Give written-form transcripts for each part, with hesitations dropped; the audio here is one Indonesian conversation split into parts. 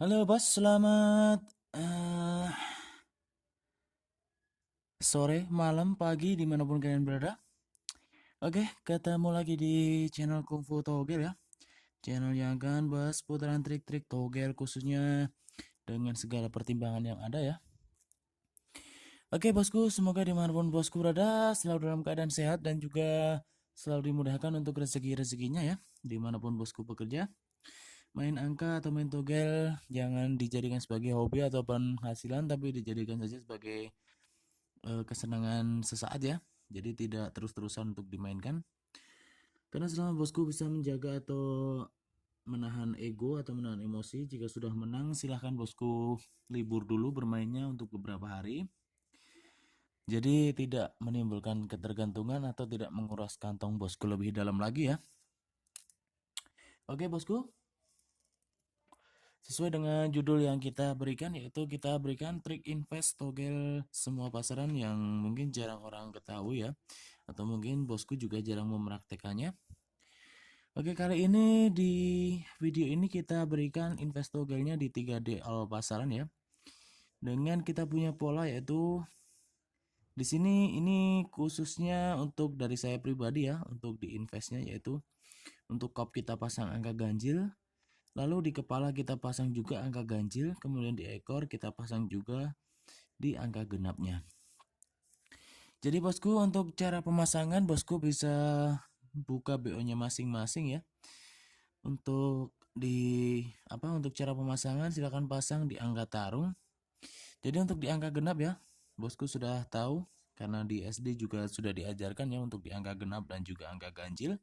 Halo Bos, selamat eh, sore, malam, pagi, dimanapun kalian berada. Oke, ketemu lagi di channel Kung Fu Togel ya. Channel yang akan bahas putaran trik-trik togel khususnya dengan segala pertimbangan yang ada ya. Oke bosku, semoga dimanapun bosku berada selalu dalam keadaan sehat dan juga selalu dimudahkan untuk rezeki-rezekinya ya. Dimanapun bosku bekerja. Main angka atau main togel jangan dijadikan sebagai hobi atau penghasilan, tapi dijadikan saja sebagai kesenangan sesaat ya. Jadi tidak terus-terusan untuk dimainkan. Karena selama bosku bisa menjaga atau menahan ego atau menahan emosi, jika sudah menang silahkan bosku libur dulu bermainnya untuk beberapa hari. Jadi tidak menimbulkan ketergantungan atau tidak menguras kantong bosku lebih dalam lagi ya. Oke bosku, sesuai dengan judul yang kita berikan, yaitu kita berikan trik invest togel semua pasaran yang mungkin jarang orang ketahui ya, atau mungkin bosku juga jarang mempraktekannya. Oke, kali ini di video ini kita berikan invest togelnya di 3D awal pasaran ya. Dengan kita punya pola, yaitu di sini ini khususnya untuk dari saya pribadi ya, untuk di investnya, yaitu untuk kop kita pasang angka ganjil, lalu di kepala kita pasang juga angka ganjil, kemudian di ekor kita pasang juga di angka genapnya. Jadi bosku, untuk cara pemasangan bosku bisa buka BO-nya masing-masing ya. Untuk cara pemasangan silakan pasang di angka tarung. Jadi untuk di angka genap ya, bosku sudah tahu karena di SD juga sudah diajarkan ya untuk di angka genap dan juga angka ganjil.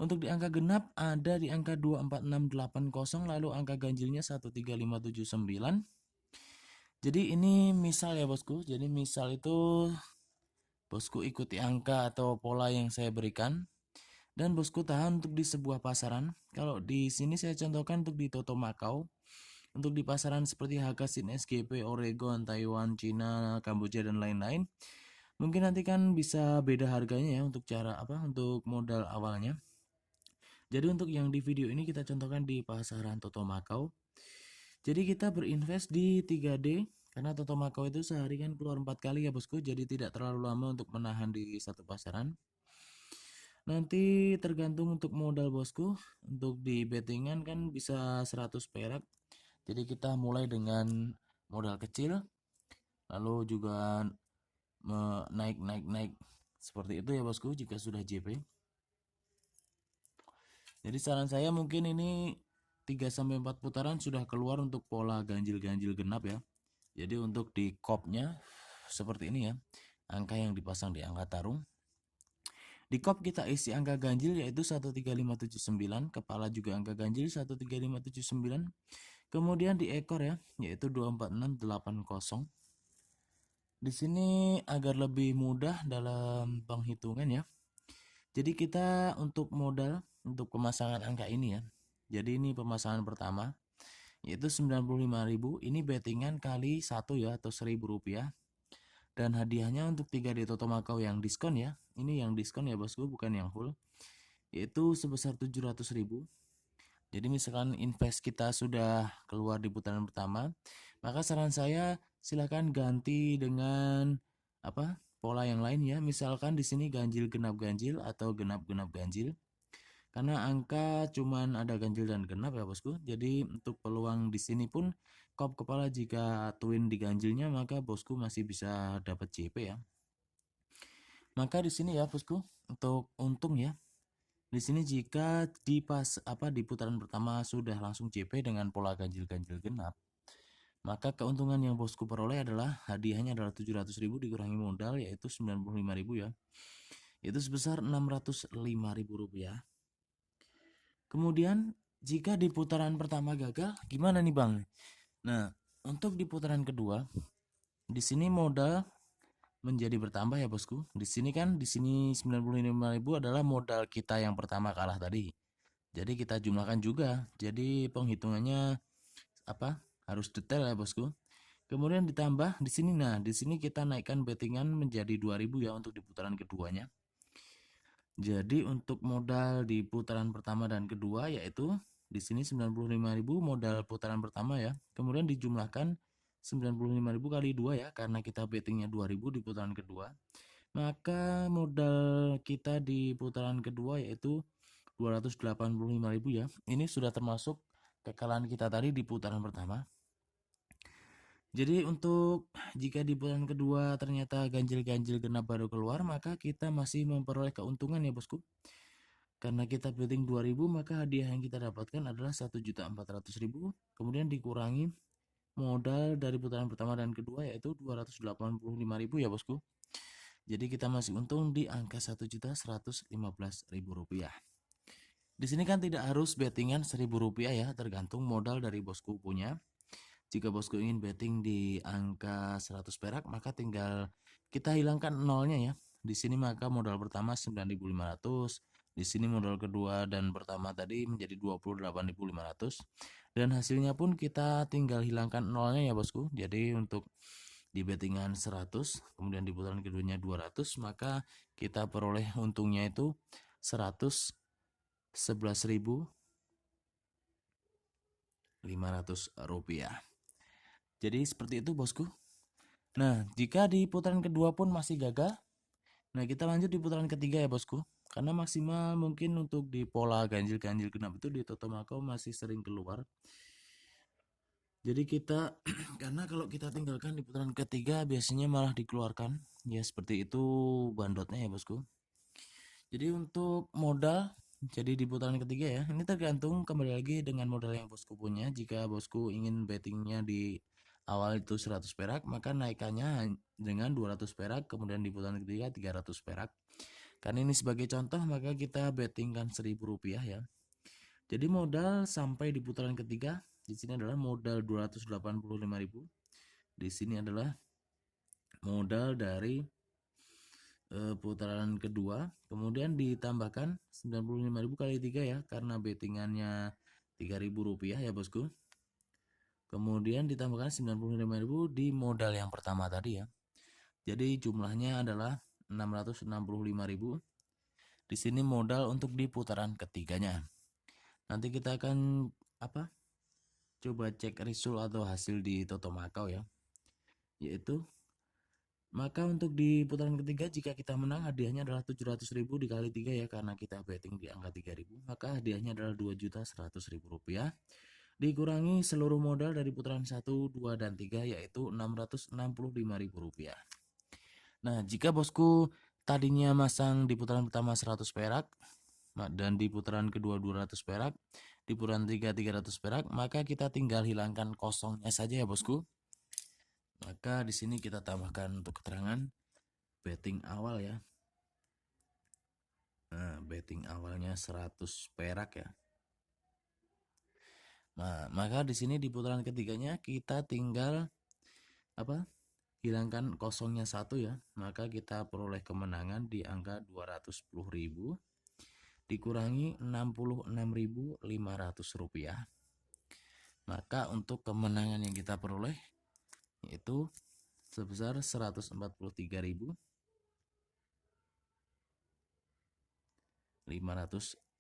Untuk di angka genap ada di angka 24680, lalu angka ganjilnya 13579. Jadi ini misal ya bosku. Jadi misal itu bosku ikuti angka atau pola yang saya berikan dan bosku tahan untuk di sebuah pasaran. Kalau di sini saya contohkan untuk di Toto Macau. Untuk di pasaran seperti Hakasin, SGP, Oregon, Taiwan, Cina, Kamboja dan lain-lain. Mungkin nanti kan bisa beda harganya ya untuk untuk modal awalnya. Jadi untuk yang di video ini kita contohkan di pasaran Toto Macau. Jadi kita berinvest di 3D karena Toto Macau itu sehari kan keluar 4 kali ya bosku. Jadi tidak terlalu lama untuk menahan di satu pasaran. Nanti tergantung untuk modal bosku. Untuk di bettingan kan bisa 100 perak. Jadi kita mulai dengan modal kecil, lalu juga naik seperti itu ya bosku jika sudah JP. Jadi saran saya mungkin ini 3-4 putaran sudah keluar untuk pola ganjil-ganjil genap ya. Jadi untuk di kopnya seperti ini ya, angka yang dipasang di angka tarung. Di kop kita isi angka ganjil yaitu 13579, kepala juga angka ganjil 13579. Kemudian di ekor ya, yaitu 24680. Di sini agar lebih mudah dalam penghitungan ya. Jadi kita untuk modal untuk pemasangan angka ini ya. Jadi ini pemasangan pertama yaitu 95.000. Ini bettingan kali 1 ya, atau Rp1.000. Dan hadiahnya untuk 3D Toto Macau yang diskon ya. Ini yang diskon ya bosku, bukan yang full. Yaitu sebesar 700.000. Jadi misalkan invest kita sudah keluar di putaran pertama, maka saran saya silahkan ganti dengan pola yang lain ya. Misalkan di sini ganjil genap ganjil atau genap genap ganjil. Karena angka cuman ada ganjil dan genap ya bosku. Jadi untuk peluang di sini pun kop kepala jika twin di ganjilnya maka bosku masih bisa dapat JP ya. Maka di sini ya bosku untuk untung ya. Di sini jika di putaran pertama sudah langsung JP dengan pola ganjil-ganjil genap, maka keuntungan yang bosku peroleh adalah hadiahnya adalah 700.000 dikurangi modal yaitu 95.000 ya. Itu sebesar 605.000 rupiah. Kemudian jika di putaran pertama gagal, gimana nih Bang? Nah, untuk di putaran kedua, di sini modal menjadi bertambah ya bosku. Di sini 95.000 adalah modal kita yang pertama kalah tadi. Jadi kita jumlahkan juga. Jadi penghitungannya harus detail ya bosku. Kemudian ditambah di sini. Nah, di sini kita naikkan bettingan menjadi 2.000 ya untuk di putaran keduanya. Jadi untuk modal di putaran pertama dan kedua yaitu Di sini 95.000 modal putaran pertama ya. Kemudian dijumlahkan 95.000 kali 2 ya, karena kita bettingnya 2.000 di putaran kedua. Maka modal kita di putaran kedua yaitu 285.000 ya. Ini sudah termasuk kekalahan kita tadi di putaran pertama. Jadi untuk jika di putaran kedua ternyata ganjil-ganjil genap baru keluar, maka kita masih memperoleh keuntungan ya bosku. Karena kita betting 2.000, maka hadiah yang kita dapatkan adalah 1.400.000, kemudian dikurangi modal dari putaran pertama dan kedua yaitu 285.000 ya bosku. Jadi kita masih untung di angka 1.115.000 rupiah. Di sini kan tidak harus bettingan 1.000 rupiah ya, tergantung modal dari bosku punya. Jika bosku ingin betting di angka 100 perak, maka tinggal kita hilangkan nolnya ya. Di sini maka modal pertama 9.500, di sini modal kedua dan pertama tadi menjadi 28.500, dan hasilnya pun kita tinggal hilangkan nolnya ya bosku. Jadi untuk di bettingan 100, kemudian di putaran keduanya 200, maka kita peroleh untungnya itu 111.500 rupiah. Jadi seperti itu bosku. Nah, jika di putaran kedua pun masih gagal, nah kita lanjut di putaran ketiga ya bosku. Karena maksimal mungkin untuk di pola ganjil-ganjil genap itu di Toto Makau masih sering keluar. Jadi kita karena kalau kita tinggalkan di putaran ketiga biasanya malah dikeluarkan. Ya seperti itu bandotnya ya bosku. Jadi untuk modal, jadi di putaran ketiga ya, ini tergantung kembali lagi dengan modal yang bosku punya. Jika bosku ingin bettingnya di awal itu 100 perak, maka naikannya dengan 200 perak, kemudian di putaran ketiga 300 perak. Karena ini sebagai contoh, maka kita bettingkan 1.000 rupiah ya. Jadi modal sampai di putaran ketiga di sini adalah modal 285.000. Di sini adalah modal dari putaran kedua, kemudian ditambahkan 95.000 kali 3 ya, karena bettingannya 3.000 rupiah ya bosku. Kemudian ditambahkan 95.000 di modal yang pertama tadi ya. Jadi jumlahnya adalah 665.000. Di sini modal untuk di putaran ketiganya. Nanti kita akan coba cek result atau hasil di Toto Makau ya. Yaitu maka untuk di putaran ketiga jika kita menang hadiahnya adalah 700.000 dikali 3 ya, karena kita betting di angka 3.000, maka hadiahnya adalah 2.100.000 rupiah dikurangi seluruh modal dari putaran 1, 2, dan 3 yaitu 665.000 rupiah. Nah, jika bosku tadinya masang di putaran pertama 100 perak dan di putaran kedua 200 perak, di putaran 3 300 perak, maka kita tinggal hilangkan kosongnya saja ya bosku. Maka di sini kita tambahkan untuk keterangan betting awal ya. Nah, betting awalnya 100 perak ya. Nah, maka di sini di putaran ketiganya kita tinggal hilangkan kosongnya 1 ya. Maka kita peroleh kemenangan di angka 210.000 dikurangi 66.500 rupiah. Maka untuk kemenangan yang kita peroleh yaitu sebesar 143.500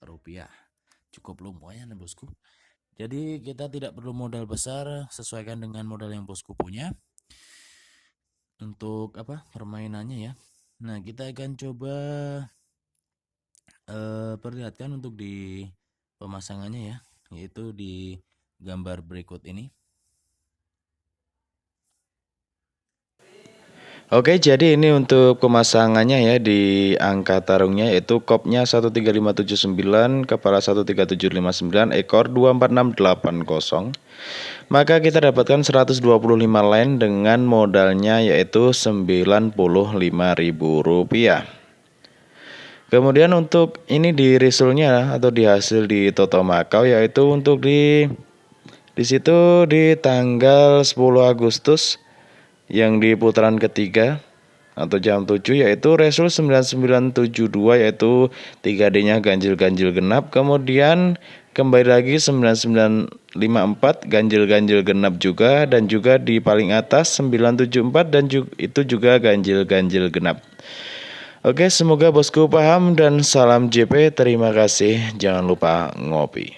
rupiah. Cukup lumayan ya bosku. Jadi kita tidak perlu modal besar, sesuaikan dengan modal yang bosku punya untuk permainannya ya. Nah, kita akan coba perlihatkan untuk di pemasangannya ya, yaitu di gambar berikut ini. Oke, jadi ini untuk pemasangannya ya di angka tarungnya yaitu kopnya 13579, kepala 13759, ekor 24680. Maka kita dapatkan 125 line dengan modalnya yaitu 95.000 rupiah. Kemudian untuk ini di resultnya atau di hasil di Toto Makau yaitu untuk di situ di tanggal 10 Agustus yang di putaran ketiga atau jam 7 yaitu result 9972 yaitu 3D-nya ganjil-ganjil genap, kemudian kembali lagi 9954 ganjil-ganjil genap juga, dan juga di paling atas 974 dan itu juga ganjil-ganjil genap. Oke, semoga bosku paham dan salam JP, terima kasih, jangan lupa ngopi.